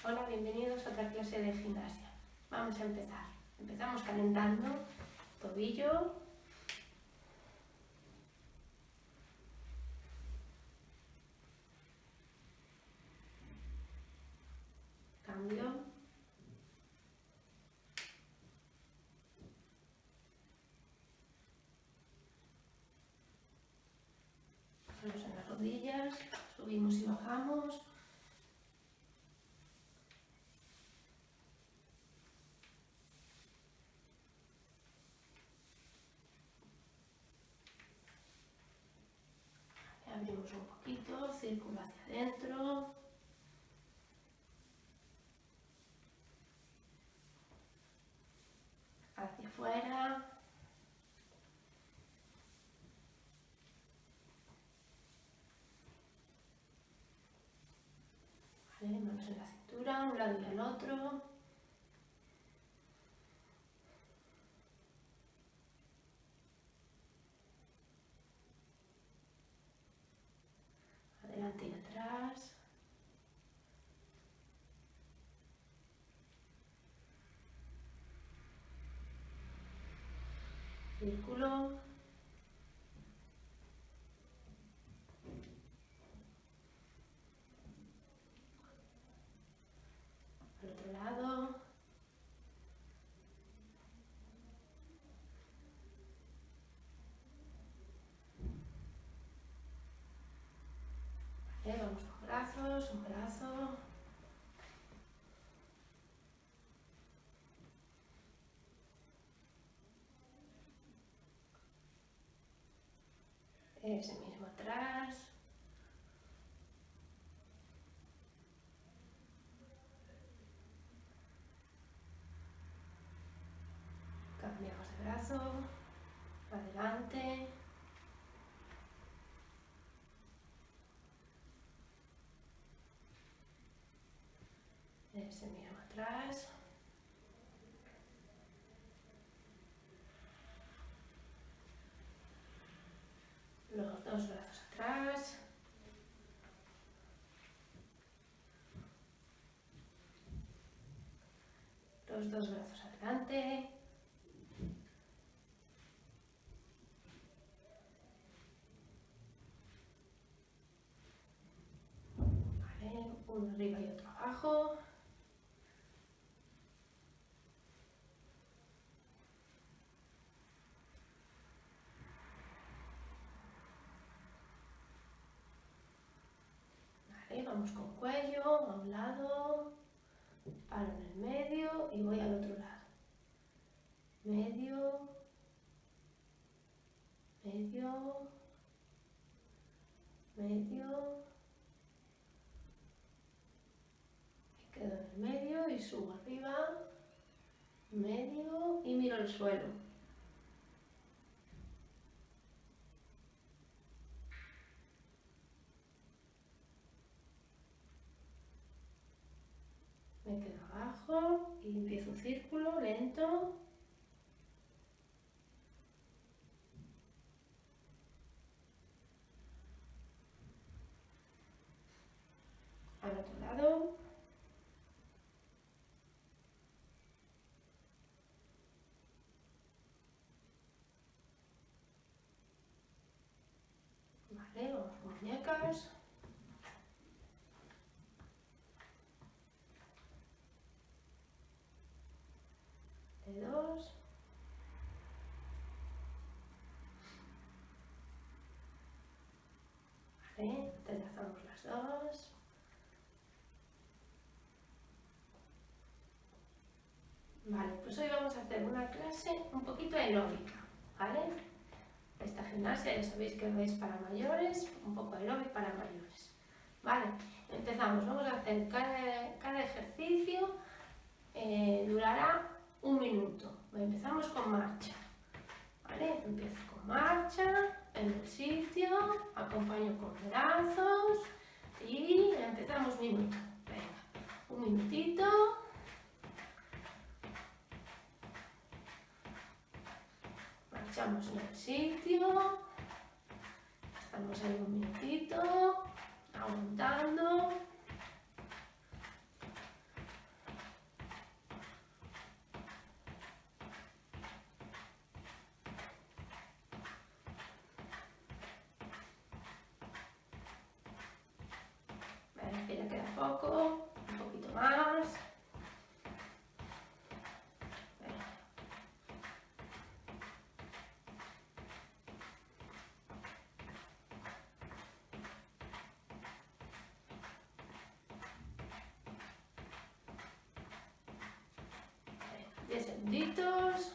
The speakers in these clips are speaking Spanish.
Hola, bienvenidos a otra clase de gimnasia. Vamos a empezar. Empezamos calentando tobillo, cambio, manos en las rodillas, subimos y bajamos. Abrimos un poquito, círculo hacia adentro. Hacia afuera. Vale, manos en la cintura, un lado y al otro. Adelante y atrás. Círculo. Al otro lado. Vale, vamos con brazos, un brazo. Ese mismo atrás. Cambiamos de brazo. Adelante. Ese mismo atrás. Los dos brazos atrás. Los dos brazos adelante. Vale, uno arriba y otro abajo. Vale, vamos con cuello, a un lado, paro en el medio y voy al otro lado. Medio, medio, medio. Me quedo en el medio y subo arriba, medio y miro el suelo. Me quedo abajo y empiezo un círculo lento. Al otro lado. Vale, vamos con muñecas. Dedos. Vale, entrelazamos las dos. Vale, pues hoy vamos a hacer una clase un poquito aeróbica, ¿vale? Esta gimnasia ya sabéis que es para mayores, un poco aeróbica para mayores. Vale, empezamos. Vamos a hacer cada ejercicio, durará 1 minuto. Empezamos con marcha. ¿Vale? Empiezo con marcha, en el sitio, acompaño con brazos y empezamos minuto. Venga, 1 minutito. Marchamos en el sitio, estamos ahí 1 minutito, aguantando. poco, un poquito más. Venga, 10 segunditos.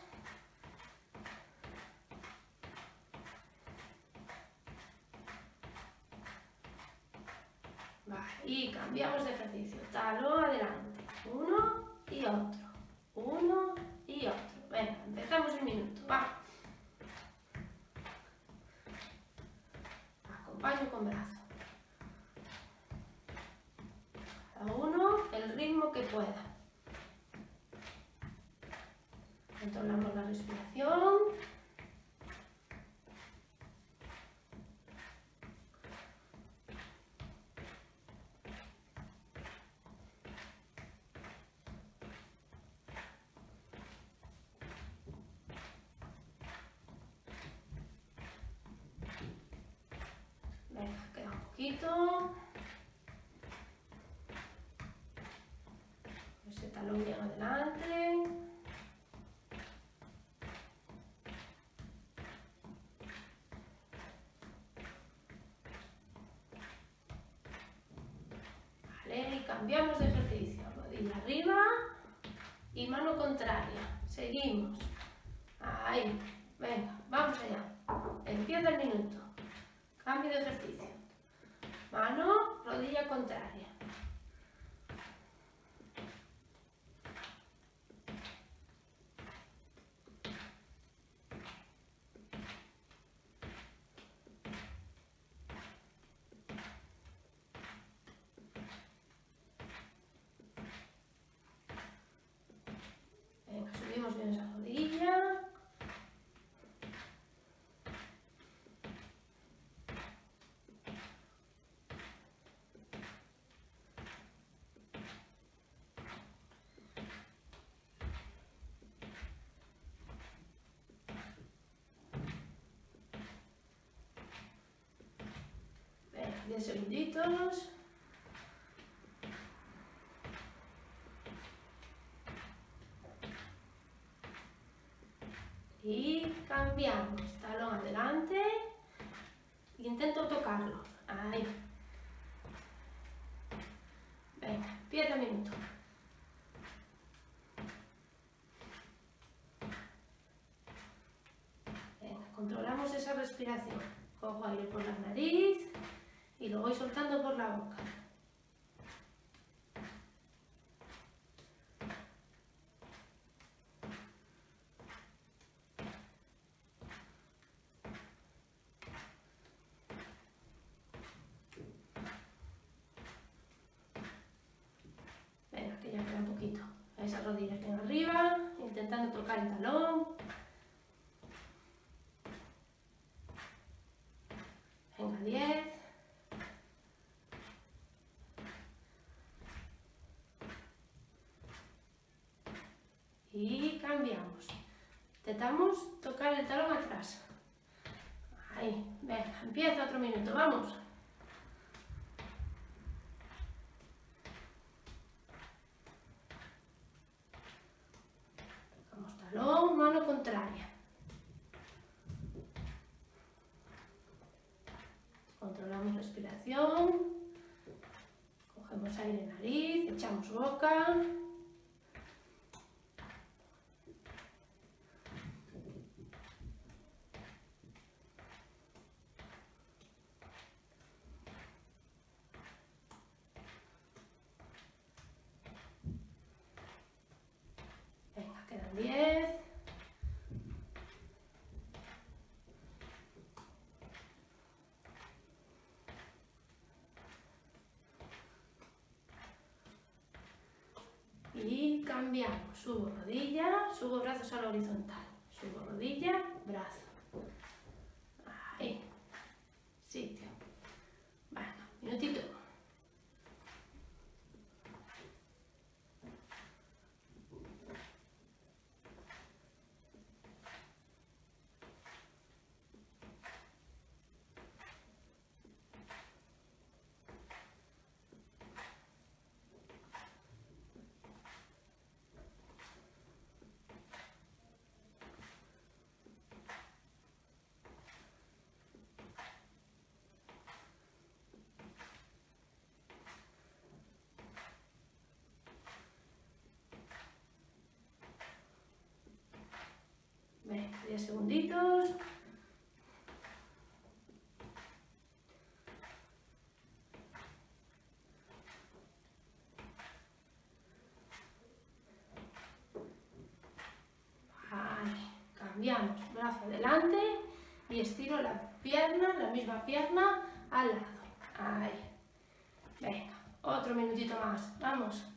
Y cambiamos de ejercicio, talón adelante, uno y otro, uno y otro. Venga, empezamos el minuto, va. Acompaño con brazo. Cada uno el ritmo que pueda. Controlamos la respiración. Venga, queda un poquito. Ese talón bien adelante. Vale, y cambiamos de ejercicio. Rodilla arriba y mano contraria. Seguimos. Ahí. Venga, vamos allá. Empieza el minuto. Cambio de ejercicio. Mano, rodilla contraria. Venga, subimos bien esa rodilla. Venga, 10 segunditos. Y cambiamos, talón adelante, intento tocarlo, ahí. Venga, empieza el minuto. Venga, controlamos esa respiración. Cojo aire por la nariz y lo voy soltando por la boca. Que ya queda un poquito. Esas rodillas bien arriba, intentando tocar el talón. Venga, 10. Y cambiamos. Intentamos tocar el talón atrás. Ahí, venga, empieza otro minuto, vamos. Talón, mano contraria. Controlamos respiración. Cogemos aire en nariz, echamos boca. Venga, quedan 10. Y cambiamos, subo rodilla, subo brazos a la horizontal, subo rodilla, brazo, ahí, sitio, bueno, minutito. 10 segunditos. Cambiamos, brazo adelante y estiro la pierna, la misma pierna al lado. Ahí. Venga, otro minutito más. Vamos.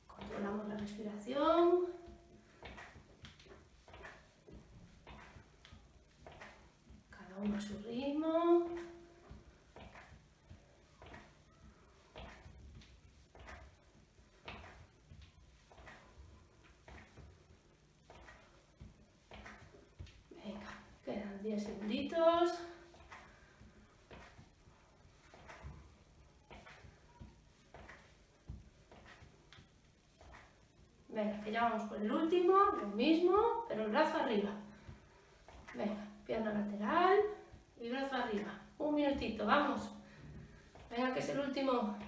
Controlamos la respiración. Cada uno a su ritmo. Venga, quedan 10 segunditos. Venga, que ya vamos por el último, lo mismo, pero el brazo arriba. Venga, pierna lateral y brazo arriba. Un minutito, vamos. Venga, que es el último.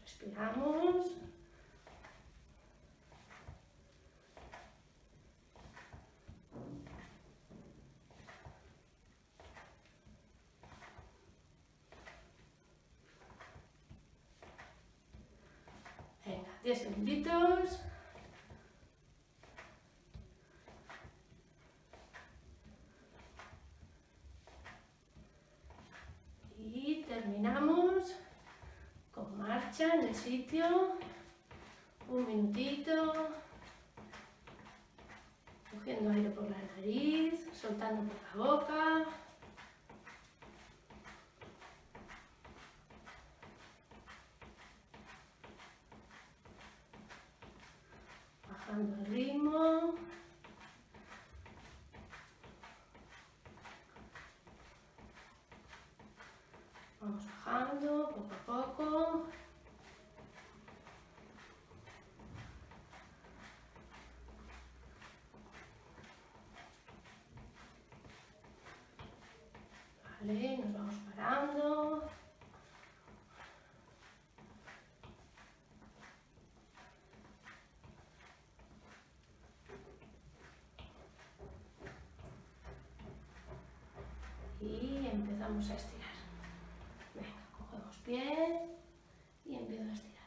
Respiramos. Venga, 10 segunditos. Y terminamos con marcha en el sitio. Un minutito. Cogiendo aire por la nariz, soltando por la boca. Bajando el ritmo. Vamos bajando poco a poco. Vale, nos vamos parando. Y empezamos a estirar. Venga, cogemos pie y empiezo a estirar.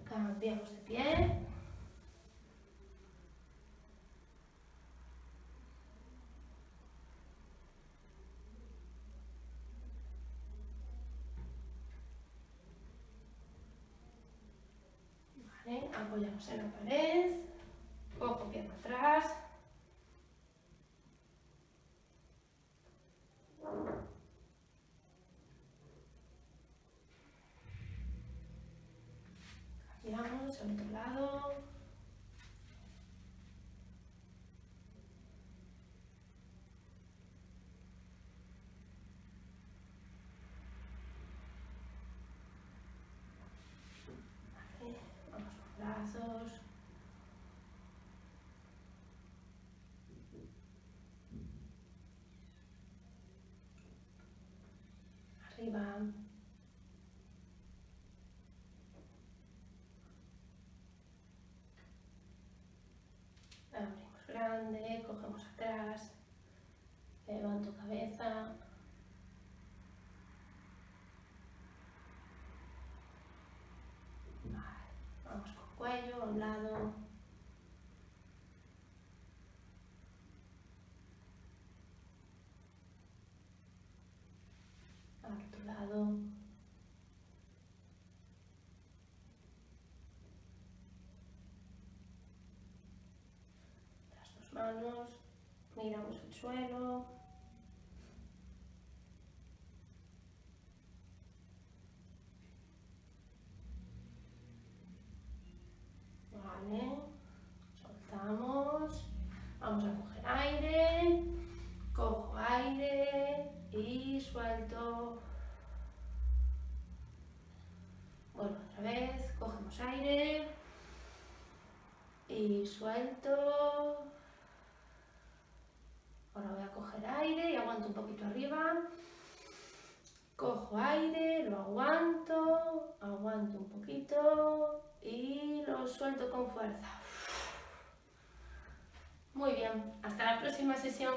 Cambiamos de pie. Vale, apoyamos en la pared. Cojo pierna atrás. Cambiamos al otro lado. Vale, vamos con brazos. Arriba. Abrimos grande, cogemos atrás. Levanto cabeza. Vale, vamos con cuello a un lado. Al otro lado. Las dos manos, miramos el suelo. aire y suelto. Ahora voy a coger aire y aguanto un poquito arriba. Cojo aire, lo aguanto un poquito y lo suelto con fuerza. Muy bien, hasta la próxima sesión.